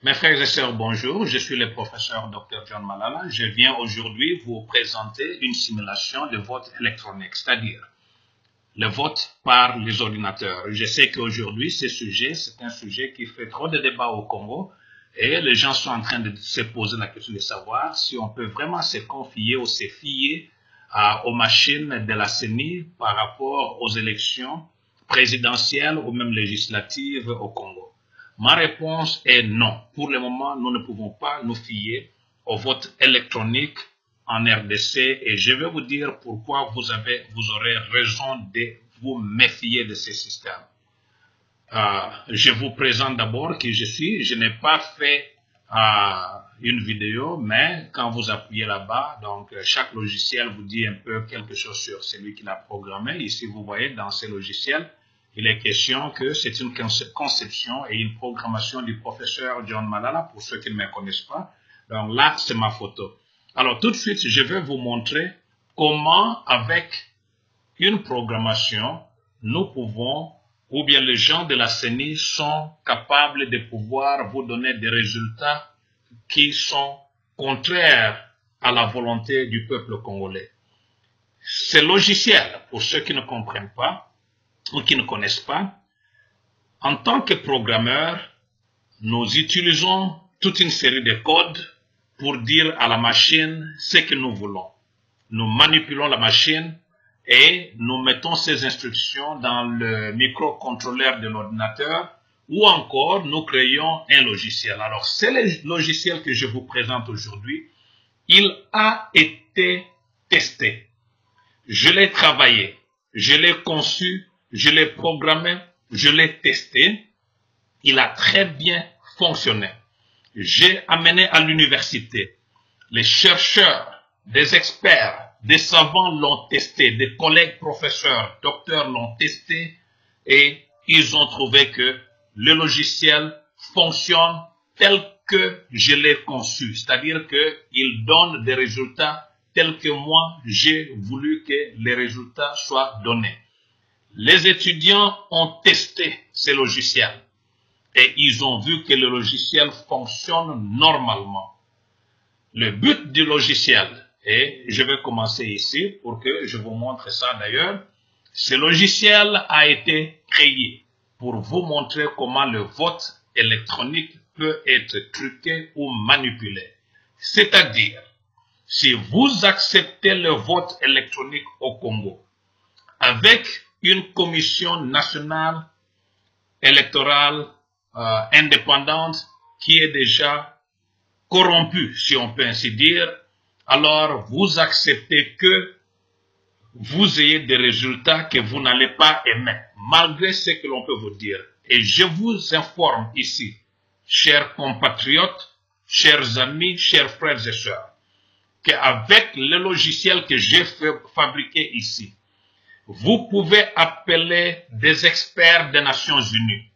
Mes frères et sœurs, bonjour. Je suis le professeur Dr. John Malala. Je viens aujourd'hui vous présenter une simulation de vote électronique, c'est-à-dire le vote par les ordinateurs. Je sais qu'aujourd'hui, c'est un sujet qui fait trop de débats au Congo et les gens sont en train de se poser la question de savoir si on peut vraiment se confier ou se fier aux machines de la CENI par rapport aux élections présidentielles ou même législatives au Congo. Ma réponse est non. Pour le moment, nous ne pouvons pas nous fier au vote électronique en RDC et je vais vous dire pourquoi vous aurez raison de vous méfier de ces systèmes. Je vous présente d'abord qui je suis. Je n'ai pas fait une vidéo, mais quand vous appuyez là-bas, donc chaque logiciel vous dit un peu quelque chose sur celui qui l'a programmé. Ici, vous voyez dans ces logiciels, il est question que c'est une conception et une programmation du professeur John Malala, pour ceux qui ne me connaissent pas. Donc là, c'est ma photo. Alors tout de suite, je vais vous montrer comment, avec une programmation, nous pouvons, ou bien les gens de la CENI sont capables de pouvoir vous donner des résultats qui sont contraires à la volonté du peuple congolais. Ces logiciels, pour ceux qui ne comprennent pas, ou qui ne connaissent pas, en tant que programmeurs, nous utilisons toute une série de codes pour dire à la machine ce que nous voulons. Nous manipulons la machine et nous mettons ces instructions dans le microcontrôleur de l'ordinateur ou encore nous créons un logiciel. Alors, c'est le logiciel que je vous présente aujourd'hui. Il a été testé. Je l'ai travaillé, je l'ai conçu, je l'ai programmé, je l'ai testé. Il a très bien fonctionné. J'ai amené à l'université. Les chercheurs, des experts, des savants l'ont testé, des collègues professeurs, docteurs l'ont testé et ils ont trouvé que le logiciel fonctionne tel que je l'ai conçu. C'est-à-dire qu'il donne des résultats tels que moi j'ai voulu que les résultats soient donnés. Les étudiants ont testé ces logiciels et ils ont vu que le logiciel fonctionne normalement. Le but du logiciel, et je vais commencer ici pour que je vous montre ça d'ailleurs, ce logiciel a été créé pour vous montrer comment le vote électronique peut être truqué ou manipulé. C'est-à-dire, si vous acceptez le vote électronique au Congo avec une commission nationale électorale indépendante qui est déjà corrompue, si on peut ainsi dire, alors vous acceptez que vous ayez des résultats que vous n'allez pas aimer, malgré ce que l'on peut vous dire. Et je vous informe ici, chers compatriotes, chers amis, chers frères et sœurs, qu'avec le logiciel que j'ai fabriqué ici, vous pouvez appeler des experts des Nations Unies.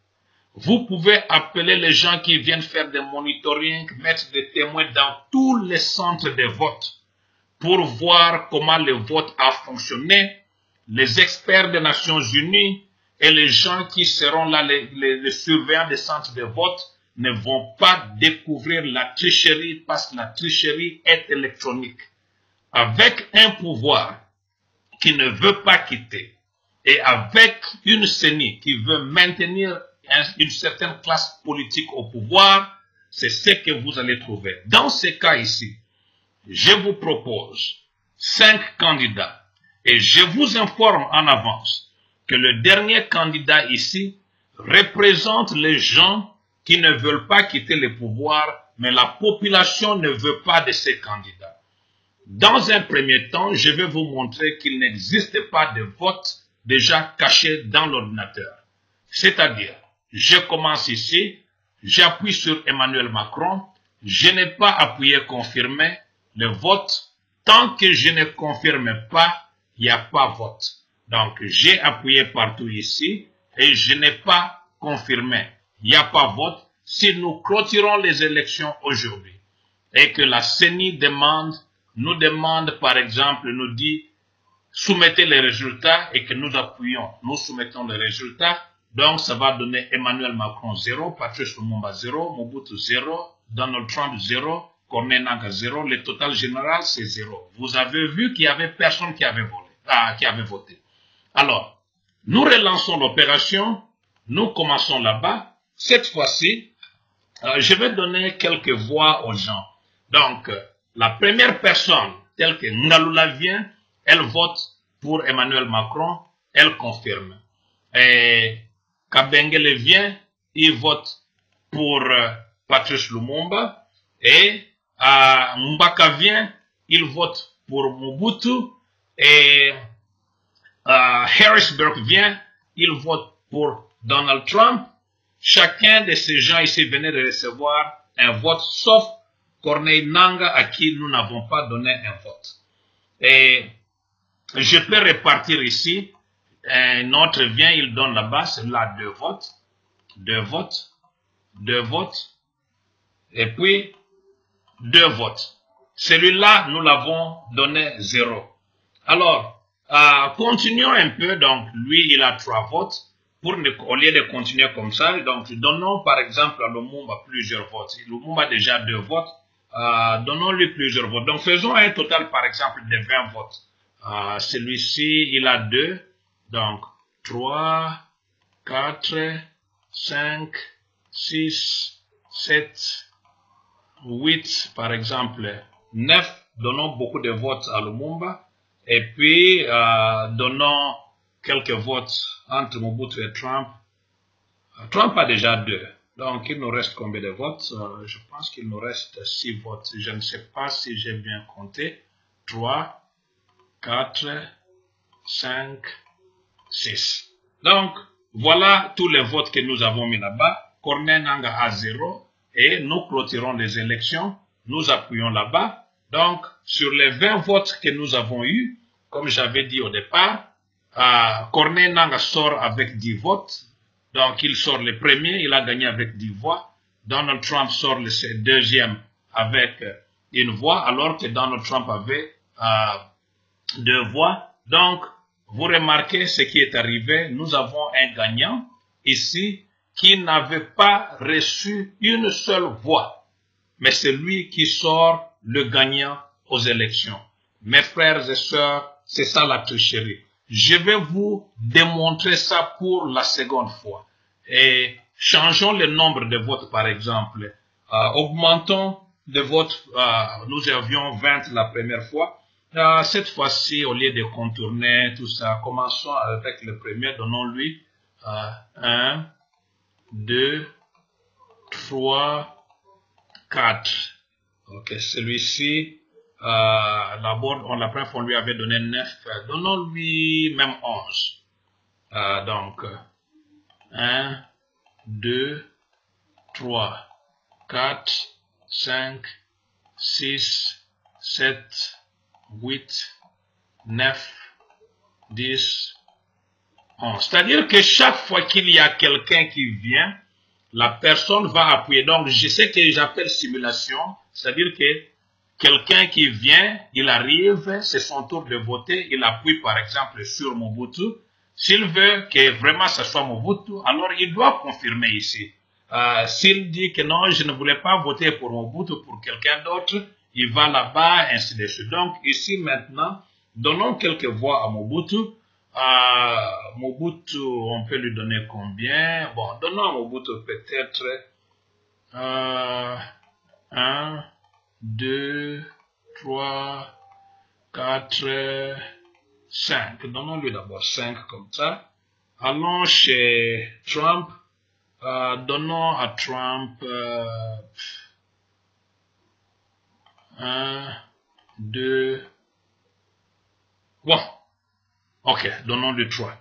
Vous pouvez appeler les gens qui viennent faire des monitoring, mettre des témoins dans tous les centres de vote pour voir comment le vote a fonctionné. Les experts des Nations Unies et les gens qui seront là, les surveillants des centres de vote, ne vont pas découvrir la tricherie parce que la tricherie est électronique. Avec un pouvoir qui ne veut pas quitter et avec une CENI qui veut maintenir une certaine classe politique au pouvoir, c'est ce que vous allez trouver. Dans ce cas ici, je vous propose 5 candidats et je vous informe en avance que le dernier candidat ici représente les gens qui ne veulent pas quitter le pouvoir, mais la population ne veut pas de ces candidats. Dans un premier temps, je vais vous montrer qu'il n'existe pas de vote déjà caché dans l'ordinateur. C'est-à-dire, je commence ici, j'appuie sur Emmanuel Macron, je n'ai pas appuyé confirmer le vote. Tant que je ne confirme pas, il n'y a pas vote. Donc, j'ai appuyé partout ici et je n'ai pas confirmé. Il n'y a pas vote. Si nous clôturons les élections aujourd'hui et que la CENI nous demande par exemple, nous dit soumettez les résultats et que nous appuyons, nous soumettons les résultats, Donc, ça va donner Emmanuel Macron 0, Patrice Lumumba 0, Mobutu 0, Donald Trump 0, Corneille Nangaa 0. Le total général, c'est 0. Vous avez vu qu'il y avait personne qui avait voté. Alors, nous relançons l'opération. Nous commençons là-bas. Cette fois-ci, je vais donner quelques voix aux gens. Donc, la première personne, telle que Ngalula vient, elle vote pour Emmanuel Macron, elle confirme. Et Kabengele vient, il vote pour Patrice Lumumba. Et Mbaka vient, il vote pour Mobutu. Et Harrisburg vient, il vote pour Donald Trump. Chacun de ces gens ici venait de recevoir un vote, sauf Corneille Nangaa à qui nous n'avons pas donné un vote. Et je peux répartir ici. Un autre vient, il donne là-bas, celui-là 2 votes, 2 votes, 2 votes, et puis 2 votes. Celui-là, nous l'avons donné 0. Alors, continuons un peu. Donc, lui, il a 3 votes. Au lieu de continuer comme ça, donc donnons par exemple à Lumumba plusieurs votes. Lumumba a déjà 2 votes. Donnons-lui plusieurs votes. Donc, faisons un total par exemple de 20 votes. Celui-ci, il a 2. Donc, 3, 4, 5, 6, 7, 8, par exemple, 9. Donnons beaucoup de votes à Lumumba. Et puis, donnons quelques votes entre Mobutu et Trump. Trump a déjà 2. Donc, il nous reste combien de votes? Je pense qu'il nous reste 6 votes. Je ne sais pas si j'ai bien compté. 3, 4, 5, 6. Donc, voilà tous les votes que nous avons mis là-bas. Corneille Nangaa a 0. Et nous clôturons les élections. Nous appuyons là-bas. Donc, sur les 20 votes que nous avons eus, comme j'avais dit au départ, Corneille Nangaa sort avec 10 votes. Donc, il sort le premier, il a gagné avec 10 voix. Donald Trump sort le deuxième avec 1 voix, alors que Donald Trump avait 2 voix. Donc, vous remarquez ce qui est arrivé. Nous avons un gagnant ici qui n'avait pas reçu une seule voix. Mais c'est lui qui sort le gagnant aux élections. Mes frères et sœurs, c'est ça la tricherie. Je vais vous démontrer ça pour la seconde fois. Et changeons le nombre de votes par exemple. Augmentons de votes. Nous avions 20 la première fois. Cette fois-ci, au lieu de contourner tout ça, commençons avec le premier. Donnons-lui 1, 2, 3, 4. Ok, celui-ci, d'abord, la première fois, on lui avait donné 9. Donnons-lui même 11. Donc, 1, 2, 3, 4, 5, 6, 7, 8, 9, 10, 11. C'est-à-dire que chaque fois qu'il y a quelqu'un qui vient, la personne va appuyer. Donc, je sais que j'appelle simulation. C'est-à-dire que quelqu'un qui vient, il arrive, c'est son tour de voter, il appuie par exemple sur Mobutu. S'il veut que vraiment ce soit Mobutu, alors il doit confirmer ici. S'il dit que non, je ne voulais pas voter pour Mobutu, pour quelqu'un d'autre, il va là-bas, ainsi de suite. Donc ici maintenant, donnons quelques voix à Mobutu. Mobutu, on peut lui donner combien? Bon, donnons à Mobutu peut-être 1, 2, 3, 4, 5. Donnons-lui d'abord 5 comme ça. Allons chez Trump. Donnons à Trump 1, 2. Bon. Ok, donnons-lui 3.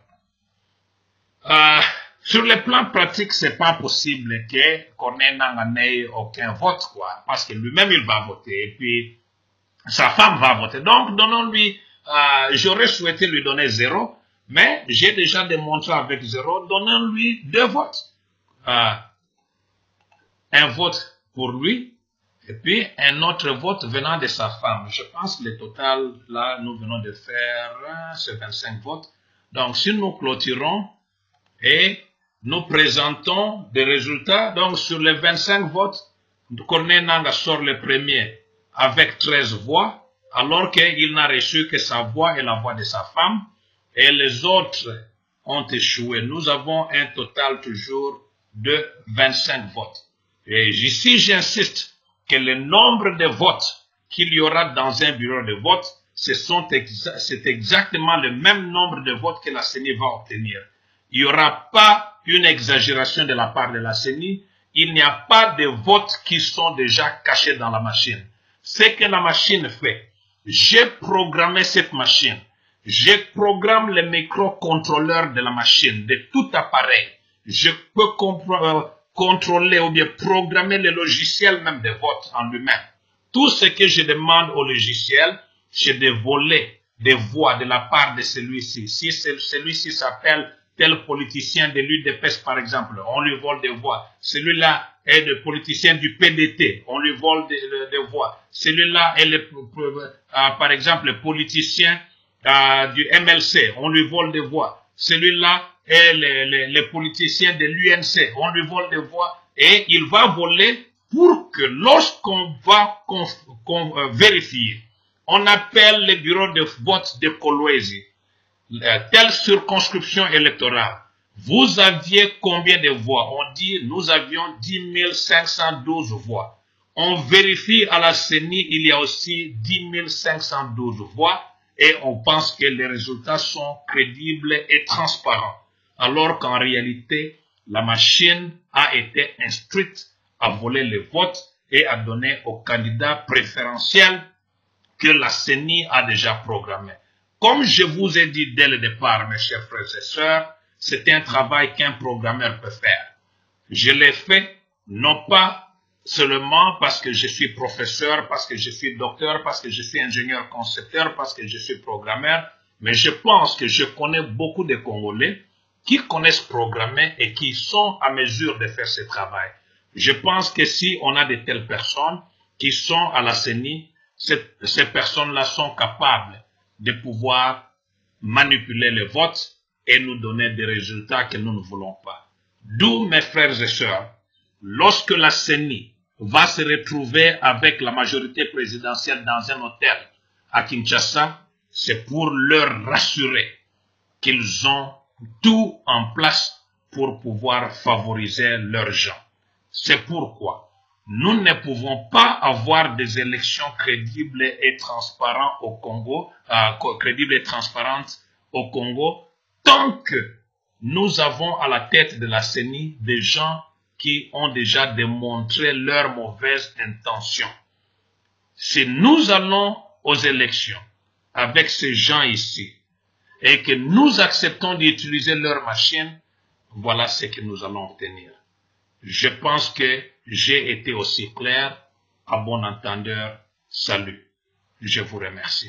Sur le plan pratique, c'est pas possible que Corneille Nangaa n'ait aucun vote, quoi. Parce que lui-même, il va voter. Et puis, sa femme va voter. Donc, donnons-lui, j'aurais souhaité lui donner 0. Mais, j'ai déjà démontré avec 0. Donnons-lui 2 votes. Un vote pour lui. Et puis, un autre vote venant de sa femme. Je pense que le total, là, nous venons de faire, c'est 25 votes. Donc, si nous clôturons, et nous présentons des résultats. Donc, sur les 25 votes, Corneille Nangaa sort le premier avec 13 voix, alors qu'il n'a reçu que sa voix et la voix de sa femme, et les autres ont échoué. Nous avons un total toujours de 25 votes. Et ici, j'insiste que le nombre de votes qu'il y aura dans un bureau de vote, c'est exactement le même nombre de votes que la CENI va obtenir. Il n'y aura pas une exagération de la part de la CENI. Il n'y a pas de votes qui sont déjà cachés dans la machine. Ce que la machine fait, j'ai programmé cette machine. Je programme le microcontrôleur de la machine, de tout appareil. Je peux contrôler ou bien programmer le logiciel même de vote en lui-même. Tout ce que je demande au logiciel, c'est de voler des voix de la part de celui-ci. Si celui-ci s'appelle tel politicien de l'UDPS, par exemple, on lui vole des voix. Celui-là est le politicien du PDT, on lui vole des voix. Celui-là est, par exemple, le politicien du MLC, on lui vole des voix. Celui-là est le politicien de l'UNC, on lui vole des voix. Et il va voler pour que lorsqu'on va vérifier, on appelle le bureau de vote de Kolwezi, telle circonscription électorale. Vous aviez combien de voix? On dit, nous avions 10 512 voix. On vérifie à la CENI, il y a aussi 10 512 voix et on pense que les résultats sont crédibles et transparents. Alors qu'en réalité, la machine a été instruite à voler les votes et à donner aux candidats préférentiels que la CENI a déjà programmé. Comme je vous ai dit dès le départ, mes chers frères et sœurs, c'est un travail qu'un programmeur peut faire. Je l'ai fait, non pas seulement parce que je suis professeur, parce que je suis docteur, parce que je suis ingénieur concepteur, parce que je suis programmeur, mais je pense que je connais beaucoup de Congolais qui connaissent programmer et qui sont à mesure de faire ce travail. Je pense que si on a de telles personnes qui sont à la CENI, ces personnes-là sont capables de pouvoir manipuler les votes et nous donner des résultats que nous ne voulons pas. D'où, mes frères et sœurs, lorsque la CENI va se retrouver avec la majorité présidentielle dans un hôtel à Kinshasa, c'est pour leur rassurer qu'ils ont tout en place pour pouvoir favoriser leurs gens. C'est pourquoi nous ne pouvons pas avoir des élections crédibles et transparentes au Congo, tant que nous avons à la tête de la CENI des gens qui ont déjà démontré leurs mauvaises intentions. Si nous allons aux élections avec ces gens ici et que nous acceptons d'utiliser leur machine, voilà ce que nous allons obtenir. Je pense que j'ai été aussi clair. À bon entendeur, salut. Je vous remercie.